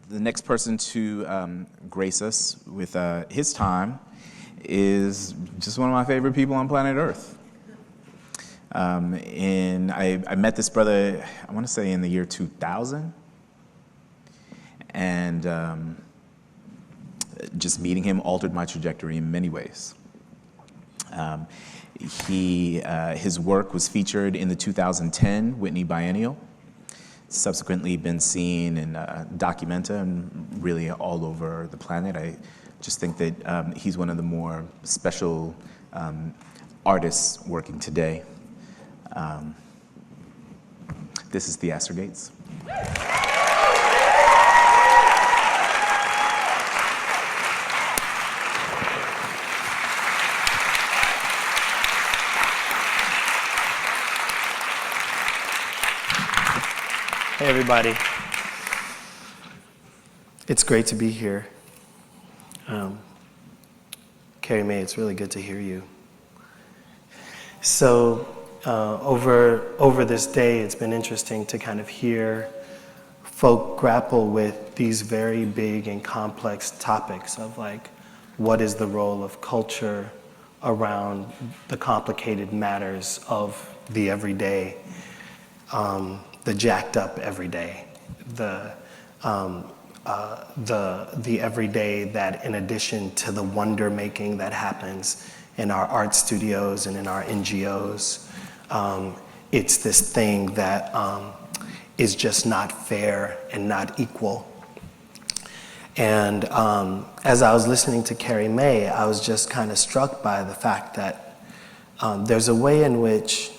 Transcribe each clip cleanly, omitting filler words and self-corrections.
The next person to grace us with his time is just one of my favorite people on planet Earth. And I met this brother, I want to say in the year 2000. And just meeting him altered my trajectory in many ways. His work was featured in the 2010 Whitney Biennial. Subsequently been seen in Documenta and really all over the planet. I just think that he's one of the more special artists working today. This is Theaster Gates. Hey everybody, it's great to be here. Carrie Mae, it's really good to hear you. So over this day, it's been interesting to kind of hear folk grapple with these very big and complex topics of like, what is the role of culture around the complicated matters of the everyday, the jacked up everyday, the everyday that, in addition to the wonder making that happens in our art studios and in our NGOs, it's this thing that is just not fair and not equal. And as I was listening to Carrie Mae, I was just kind of struck by the fact that there's a way in which,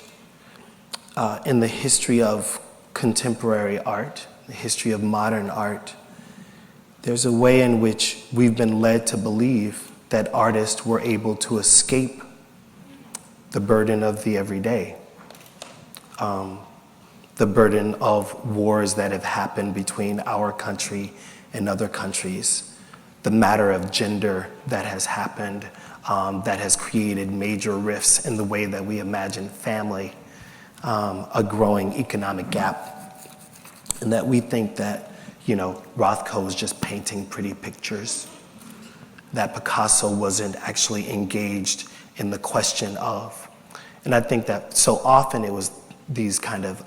in the history of contemporary art, the history of modern art, there's a way in which we've been led to believe that artists were able to escape the burden of the everyday, the burden of wars that have happened between our country and other countries, the matter of gender that has happened, that has created major rifts in the way that we imagine family, a growing economic gap, and that we think that, you know, Rothko was just painting pretty pictures, that Picasso wasn't actually engaged in the question of. And I think that so often it was these kind of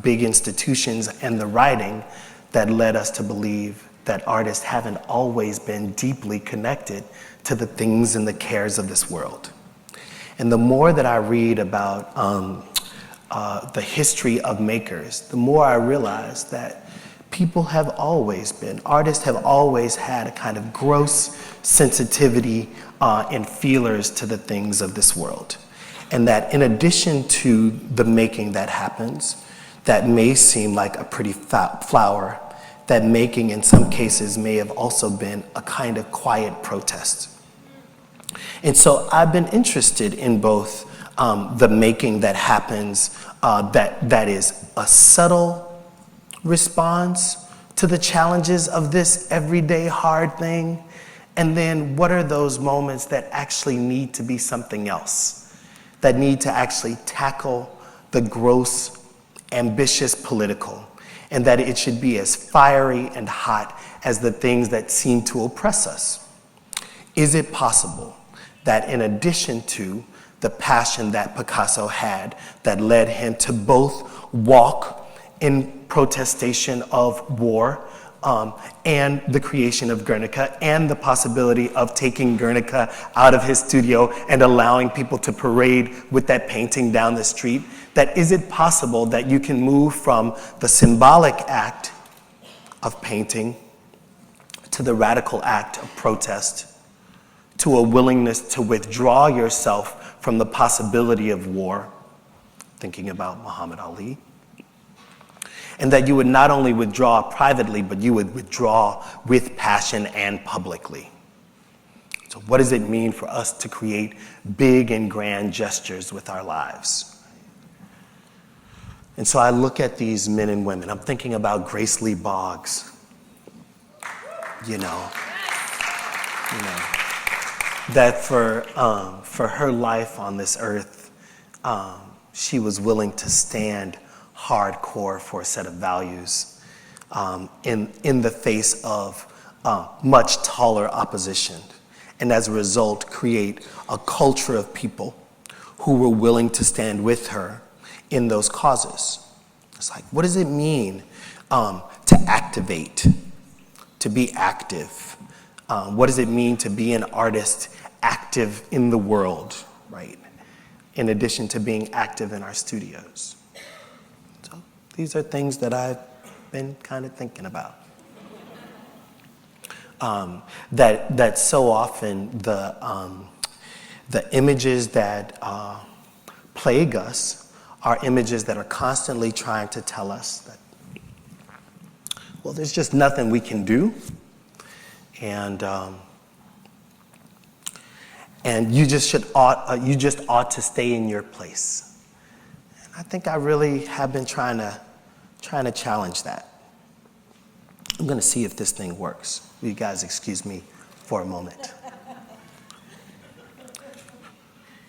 big institutions and the writing that led us to believe that artists haven't always been deeply connected to the things and the cares of this world. And the more that I read about the history of makers, the more I realize that people have always been, artists have always had a kind of gross sensitivity and feelers to the things of this world. And that in addition to the making that happens, that may seem like a pretty flower, that making in some cases may have also been a kind of quiet protest. And so I've been interested in both the making that happens, that is a subtle response to the challenges of this everyday hard thing, and then what are those moments that actually need to be something else, that need to actually tackle the gross, ambitious political, and that it should be as fiery and hot as the things that seem to oppress us. Is it possible that in addition to the passion that Picasso had that led him to both walk in protestation of war and the creation of Guernica and the possibility of taking Guernica out of his studio and allowing people to parade with that painting down the street, that is it possible that you can move from the symbolic act of painting to the radical act of protest, to a willingness to withdraw yourself from the possibility of war, thinking about Muhammad Ali, and that you would not only withdraw privately, but you would withdraw with passion and publicly. So what does it mean for us to create big and grand gestures with our lives? And so I look at these men and women. I'm thinking about Grace Lee Boggs, that for her life on this earth, she was willing to stand hardcore for a set of values in the face of much taller opposition, and as a result create a culture of people who were willing to stand with her in those causes. It's like, what does it mean to activate, to be active? What does it mean to be an artist active in the world, right? In addition to being active in our studios. So these are things that I've been kind of thinking about. That so often the images that plague us are images that are constantly trying to tell us that, well, there's just nothing we can do, and you just ought to stay in your place. And I think I really have been trying to challenge that. I'm going to see if this thing works. Will you guys excuse me for a moment?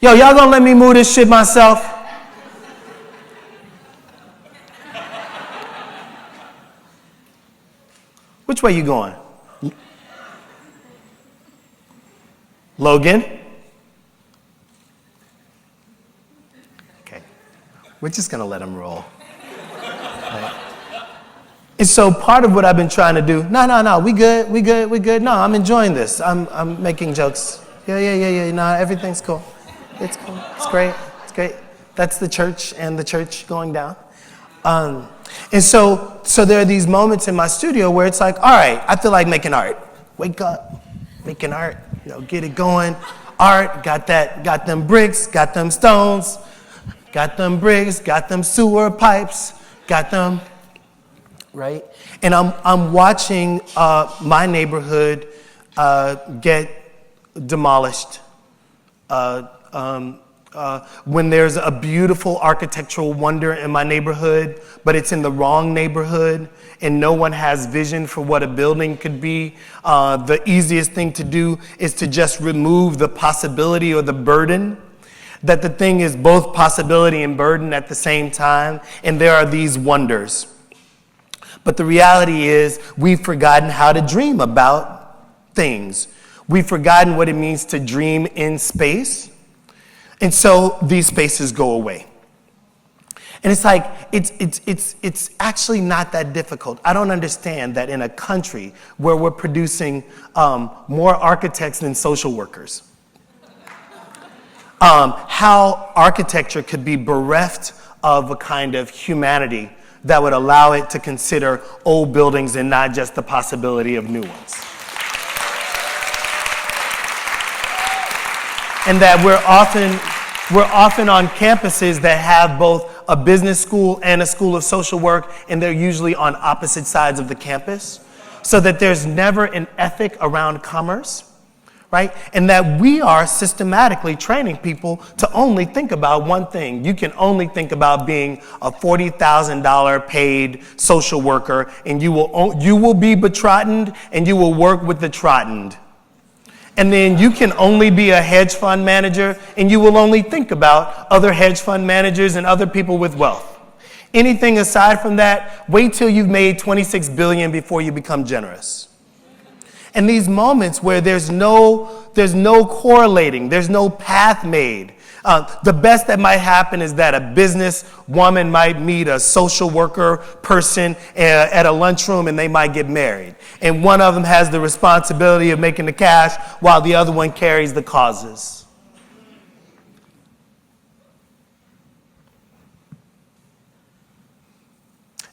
Yo, y'all gonna let me move this shit myself? Which way you going? Logan? Okay. We're just gonna let him roll. Right? And so part of what I've been trying to do, no, we good. No, I'm enjoying this. I'm making jokes. Yeah, no, everything's cool. It's cool, it's great. That's the church and the church going down. And so there are these moments in my studio where it's like, all right, I feel like making art. Wake up, making art, get it going. Art, got them bricks, got them stones, got them bricks, got them sewer pipes, got them, right? And I'm watching my neighborhood get demolished. When there's a beautiful architectural wonder in my neighborhood, but it's in the wrong neighborhood, and no one has vision for what a building could be, the easiest thing to do is to just remove the possibility or the burden, that the thing is both possibility and burden at the same time, and there are these wonders. But the reality is we've forgotten how to dream about things. We've forgotten what it means to dream in space. And so these spaces go away. And it's like, it's actually not that difficult. I don't understand that in a country where we're producing more architects than social workers, how architecture could be bereft of a kind of humanity that would allow it to consider old buildings and not just the possibility of new ones. And that we're often on campuses that have both a business school and a school of social work, and they're usually on opposite sides of the campus, so that there's never an ethic around commerce, right? And that we are systematically training people to only think about one thing. You can only think about being a $40,000 paid social worker, and you will be betroddened, and you will work with the troddened. And then you can only be a hedge fund manager, and you will only think about other hedge fund managers and other people with wealth. Anything aside from that, wait till you've made $26 billion before you become generous. And these moments where there's no correlating, there's no path made. The best that might happen is that a business woman might meet a social worker person at a lunchroom, and they might get married. And one of them has the responsibility of making the cash while the other one carries the causes.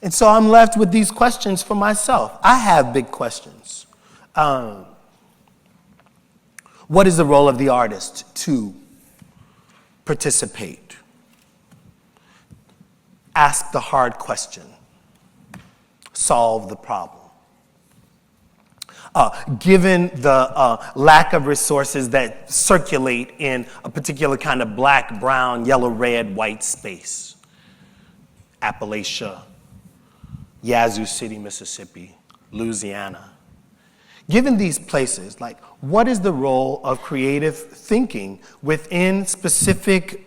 And so I'm left with these questions for myself. I have big questions. What is the role of the artist to participate? Ask the hard question. Solve the problem. Given the lack of resources that circulate in a particular kind of black, brown, yellow, red, white space, Appalachia, Yazoo City, Mississippi, Louisiana. Given these places, like, what is the role of creative thinking within specific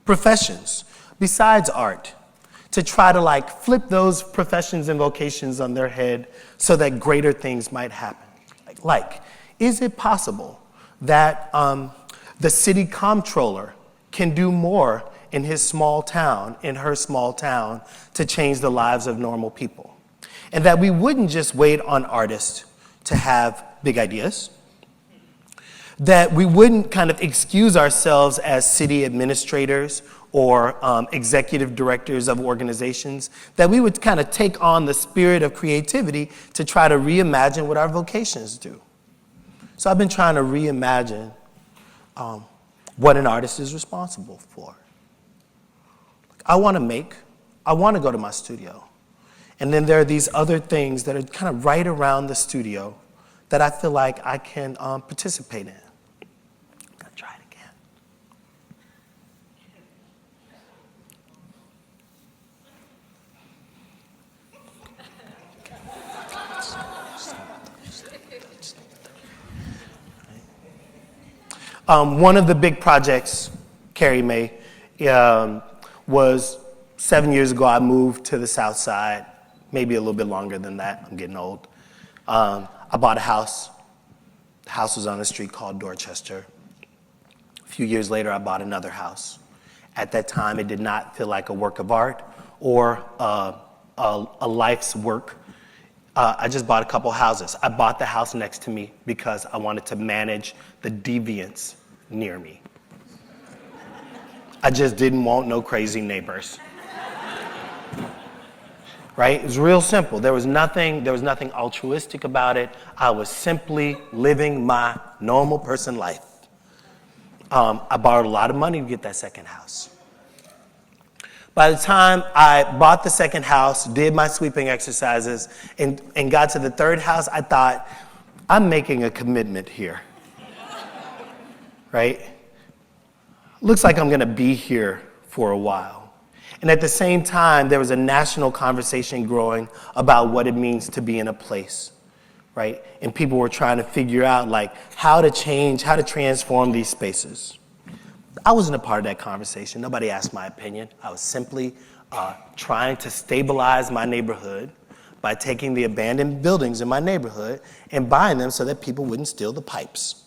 professions besides art to try to like flip those professions and vocations on their head so that greater things might happen. Is it possible that the city comptroller can do more in his small town, in her small town, to change the lives of normal people? And that we wouldn't just wait on artists to have big ideas, that we wouldn't kind of excuse ourselves as city administrators or executive directors of organizations, that we would kind of take on the spirit of creativity to try to reimagine what our vocations do. So I've been trying to reimagine what an artist is responsible for. I want to go to my studio. And then there are these other things that are kind of right around the studio that I feel like I can participate in. I'm going to try it again. One of the big projects, Carrie May, was 7 years ago. I moved to the South Side, maybe a little bit longer than that. I'm getting old. I bought a house. The house was on a street called Dorchester. A few years later, I bought another house. At that time, it did not feel like a work of art or a life's work. I just bought a couple houses. I bought the house next to me because I wanted to manage the deviants near me. I just didn't want no crazy neighbors. Right? It was real simple. There was nothing altruistic about it. I was simply living my normal person life. I borrowed a lot of money to get that second house. By the time I bought the second house, did my sweeping exercises, and got to the third house, I thought, I'm making a commitment here. Right? Looks like I'm going to be here for a while. And at the same time, there was a national conversation growing about what it means to be in a place, right? And people were trying to figure out like how to transform these spaces. I wasn't a part of that conversation. Nobody asked my opinion. I was simply trying to stabilize my neighborhood by taking the abandoned buildings in my neighborhood and buying them so that people wouldn't steal the pipes.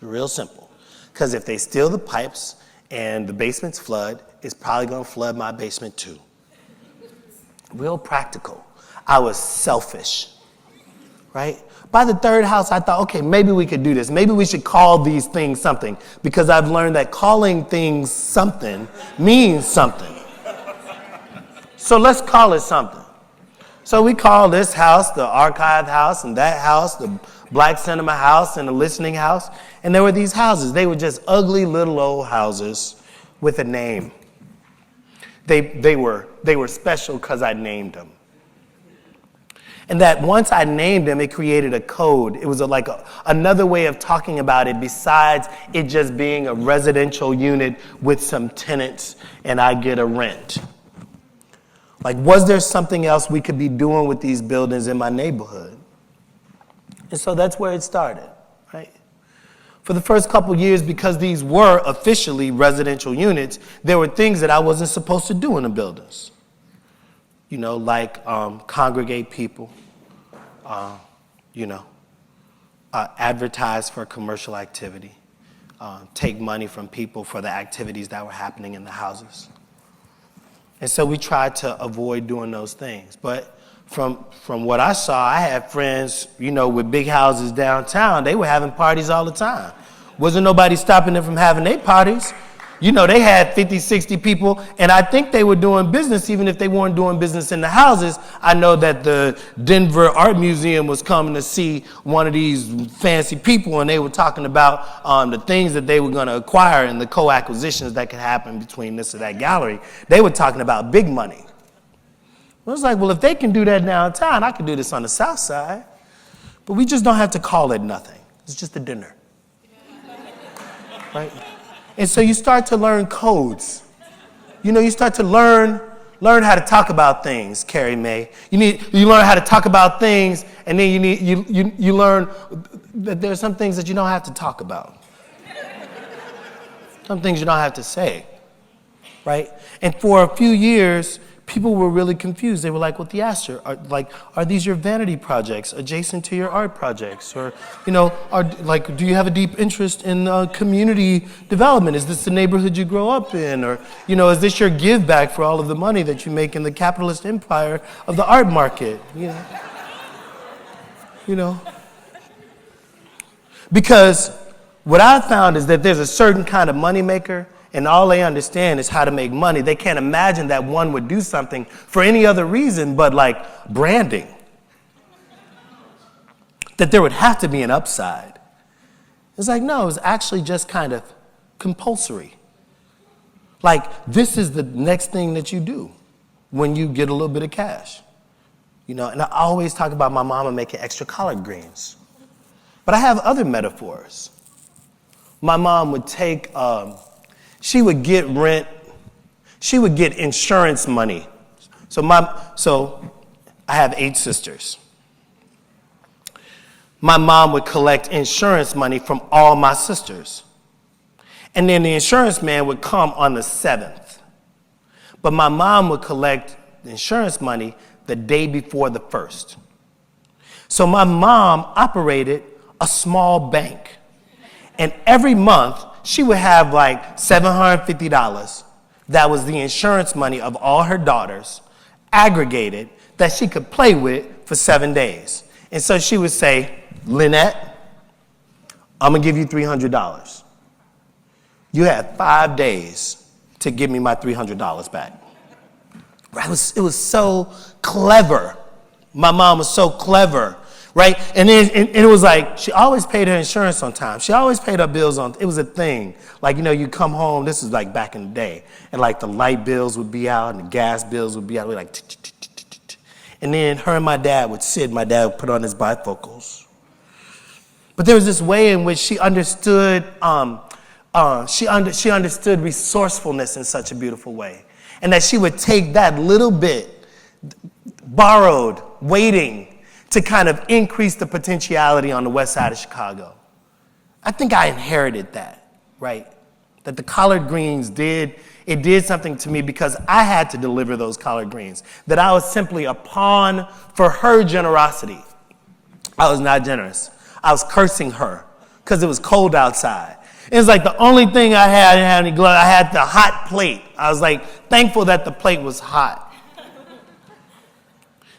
Real simple. Because if they steal the pipes and the basements flood, it's probably going to flood my basement too. Real practical. I was selfish, right? By the third house, I thought, okay, maybe we could do this. Maybe we should call these things something, because I've learned that calling things something means something. So let's call it something. So we call this house the archive house, and that house the Black Cinema House, and the Listening House. And there were these houses. They were just ugly little old houses with a name. They were special because I named them. And that once I named them, it created a code. It was another way of talking about it besides it just being a residential unit with some tenants and I get a rent. Like, was there something else we could be doing with these buildings in my neighborhood? And so that's where it started, right? For the first couple years, because these were officially residential units, there were things that I wasn't supposed to do in the buildings. You know, like congregate people, advertise for commercial activity, take money from people for the activities that were happening in the houses. And so we tried to avoid doing those things. But from what I saw, I had friends, with big houses downtown. They were having parties all the time. Wasn't nobody stopping them from having their parties. They had 50, 60 people, and I think they were doing business even if they weren't doing business in the houses. I know that the Denver Art Museum was coming to see one of these fancy people, and they were talking about the things that they were going to acquire and the co-acquisitions that could happen between this or that gallery. They were talking about big money. I was like, well, if they can do that downtown, I can do this on the South Side. But we just don't have to call it nothing. It's just a dinner. Right? And so you start to learn codes. You start to learn how to talk about things, Carrie May. You learn how to talk about things, and then you learn that there are some things that you don't have to talk about. Some things you don't have to say, right? And for a few years, people were really confused. They were like, well, Theaster, are these your vanity projects adjacent to your art projects? Or, do you have a deep interest in community development? Is this the neighborhood you grow up in? Or, is this your give back for all of the money that you make in the capitalist empire of the art market? Because what I found is that there's a certain kind of moneymaker, and all they understand is how to make money. They can't imagine that one would do something for any other reason but like branding. That there would have to be an upside. It's like, no, it's actually just kind of compulsory. Like, this is the next thing that you do when you get a little bit of cash. And I always talk about my mama making extra collard greens. But I have other metaphors. My mom would take, she would get rent, she would get insurance money. So I have 8 sisters. My mom would collect insurance money from all my sisters. And then the insurance man would come on the 7th. But my mom would collect the insurance money the day before the 1st. So my mom operated a small bank. And every month, she would have like $750. That was the insurance money of all her daughters, aggregated, that she could play with for 7 days. And so she would say, Lynette, I'm going to give you $300. You have 5 days to give me my $300 back. Right? It was so clever. My mom was so clever. Right? And it was like, she always paid her insurance on time. She always paid her bills on, it was a thing. Like, you come home, this is like back in the day, and like the light bills would be out and the gas bills would be out. We're like, and then her and my dad would sit, my dad would put on his bifocals. But there was this way in which she understood, she understood resourcefulness in such a beautiful way. And that she would take that little bit, borrowed, waiting, to kind of increase the potentiality on the west side of Chicago. I think I inherited that, right? That the collard greens did something to me because I had to deliver those collard greens. That I was simply a pawn for her generosity. I was not generous. I was cursing her because it was cold outside. It was like the only thing I had, I didn't have any gloves. I had the hot plate. I was like thankful that the plate was hot.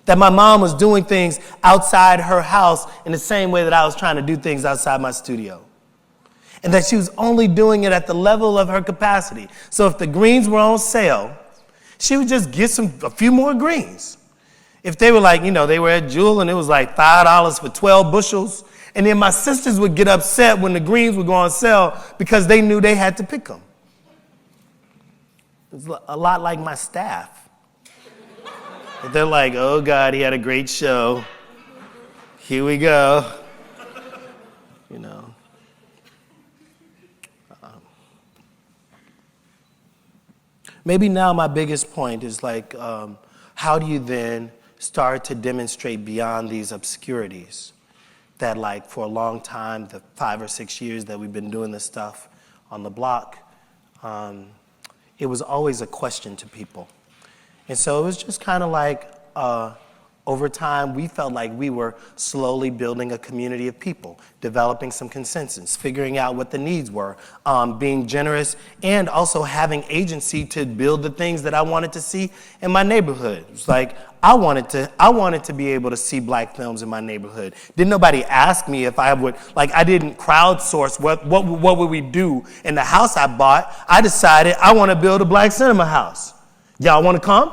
That my mom was doing things outside her house in the same way that I was trying to do things outside my studio. And that she was only doing it at the level of her capacity. So if the greens were on sale, she would just get a few more greens. If they were like, they were at Jewel and it was like $5 for 12 bushels. And then my sisters would get upset when the greens would go on sale because they knew they had to pick them. It's a lot like my staff. They're like, oh, God, he had a great show. Here we go. Maybe now my biggest point is like, how do you then start to demonstrate beyond these obscurities that like for a long time, the 5 or 6 years that we've been doing this stuff on the block, it was always a question to people. And so it was just kind of like, over time, we felt like we were slowly building a community of people, developing some consensus, figuring out what the needs were, being generous, and also having agency to build the things that I wanted to see in my neighborhood. It's like, I wanted to be able to see black films in my neighborhood. Didn't nobody ask me if I would, I didn't crowdsource what would we do in the house I bought. I decided I want to build a black cinema house. Y'all want to come?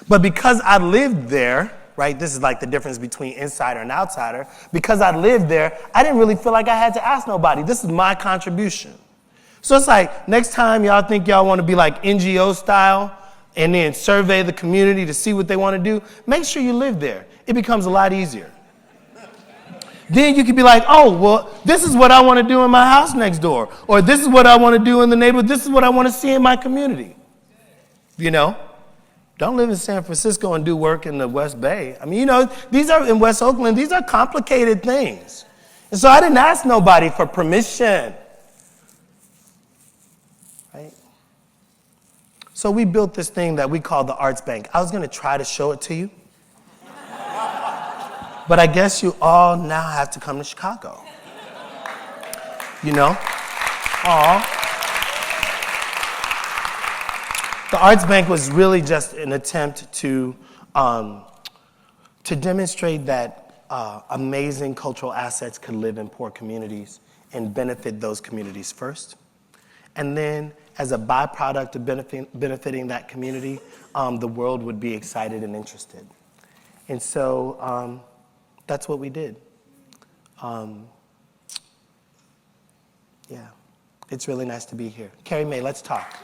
But because I lived there, right, this is like the difference between insider and outsider. Because I lived there, I didn't really feel like I had to ask nobody. This is my contribution. So it's like, next time y'all think y'all want to be like NGO style and then survey the community to see what they want to do, make sure you live there. It becomes a lot easier. Then you could be like, oh, well, this is what I want to do in my house next door. Or this is what I want to do in the neighborhood. This is what I want to see in my community. Don't live in San Francisco and do work in the West Bay. I mean, these are in West Oakland, these are complicated things. And so I didn't ask nobody for permission. Right? So we built this thing that we call the Arts Bank. I was going to try to show it to you. But I guess you all now have to come to Chicago. You know? Aw. The Arts Bank was really just an attempt to demonstrate that amazing cultural assets could live in poor communities and benefit those communities first. And then, as a byproduct of benefiting that community, the world would be excited and interested. And so that's what we did. Yeah, it's really nice to be here. Carrie Mae, let's talk.